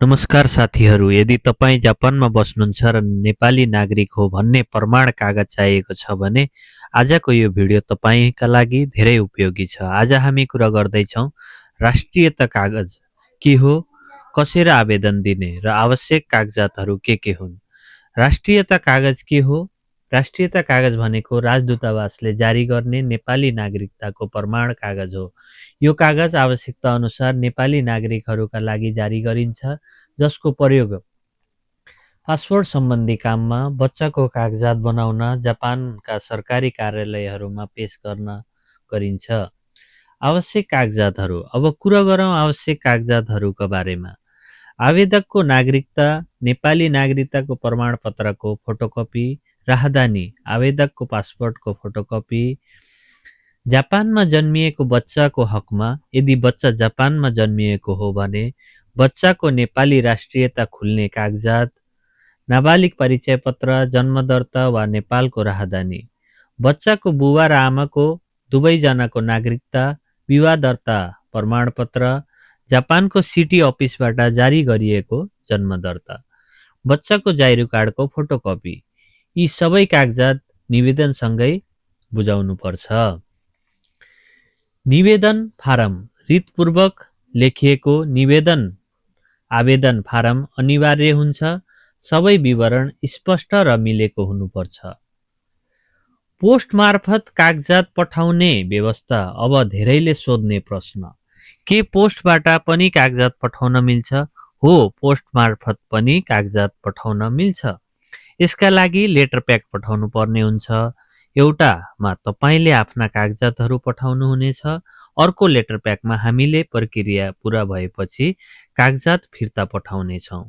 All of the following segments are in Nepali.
नमस्कार साथीहरू, यदि तपाईँ जापानमा बस्नुहुन्छ र नेपाली नागरिक हो भन्ने प्रमाण कागज चाहिएको छ भने आजको यो भिडियो तपाईँका लागि धेरै उपयोगी छ। आज हामी कुरा गर्दैछौँ राष्ट्रियता कागज के हो, कसरी आवेदन दिने र आवश्यक कागजातहरू के हुन्। राष्ट्रियता कागज के हो? राष्ट्रियता कागज भनेको राजदूतावासले जारी गर्ने नेपाली नागरिकताको प्रमाण कागज हो। यो कागज आवश्यकता अनुसार नेपाली नागरिकहरूका लागि जारी गरिन्छ, जसको प्रयोग पासपोर्ट सम्बन्धी काममा, बच्चाको कागजात बनाउन, जापानका सरकारी कार्यालयहरूमा पेश गर्न गरिन्छ। आवश्यक कागजातहरू। अब कुरा गरौँ आवश्यक कागजातहरूका बारेमा। आवेदकको नागरिकता, नेपाली नागरिकताको प्रमाणपत्रको फोटोकपी, राहदानी, आवेदकको पासपोर्टको फोटोकपी, जापानमा जन्मिएको बच्चाको हकमा यदि बच्चा जापानमा जन्मिएको हो भने बच्चाको नेपाली राष्ट्रियता खुल्ने कागजात, नाबालिग परिचय पत्र, जन्मदर्ता वा नेपालको राहदानी, बच्चाको बुबा र आमाको दुवैजनाको नागरिकता, विवाह दर्ता प्रमाणपत्र, जापानको सिटी अफिसबाट जारी गरिएको जन्मदर्ता, बच्चाको जाइरो कार्डको फोटोकपी, यी सबै कागजात निवेदनसँगै बुझाउनुपर्छ। निवेदन फारम। रितपूर्वक लेखिएको निवेदन आवेदन फारम अनिवार्य हुन्छ। सबै विवरण स्पष्ट र मिलेको हुनुपर्छ। पोस्ट मार्फत कागजात पठाउने व्यवस्था। अब धेरैले सोध्ने प्रश्न, के पोस्टबाट पनि कागजात पठाउन मिल्छ? हो, पोस्ट मार्फत पनि कागजात पठाउन मिल्छ। यसका लागि लेटर प्याक पठाउनु पर्ने हुन्छ। एउटामा तपाईले आफ्ना कागजातहरू पठाउनु हुनेछ, अर्को लेटर प्याकमा हामीले प्रक्रिया पूरा भएपछि कागजात फिर्ता पठाउनेछौँ।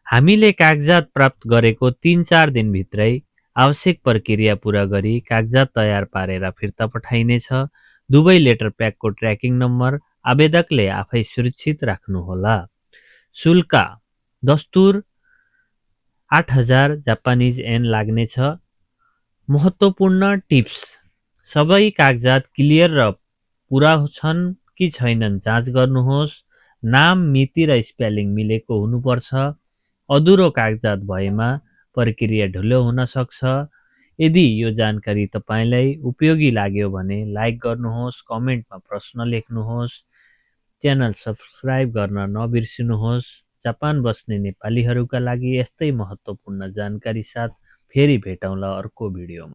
हामीले कागजात प्राप्त गरेको 3-4 दिनभित्रै आवश्यक प्रक्रिया पूरा गरी कागजात तयार पारेर फिर्ता पठाइनेछ। दुवै लेटर प्याकको ट्र्याकिङ नम्बर आवेदकले आफै सुरक्षित राख्नुहोला। शुल्क दस्तुर 8000 जापानिज येन लाग्नेछ। महत्त्वपूर्ण टिप्स, सबै कागजात क्लियर र पूरा छन् कि छैनन् जाँच गर्नुहोस्। नाम, मिति र स्पेलिङ मिलेको हुनुपर्छ। अधुरो कागजात भएमा प्रक्रिया ढिलो हुन सक्छ। यदि यो जानकारी तपाईलाई उपयोगी लाग्यो भने लाइक गर्नुहोस्, कमेन्टमा प्रश्न लेख्नुहोस्, च्यानल सब्स्क्राइब गर्न नबिर्सिनुहोस्। जापान बस्ने नेपालीहरूका लागि यस्तै महत्त्वपूर्ण जानकारी साथ फेरि भेटौँला अर्को भिडियोमा।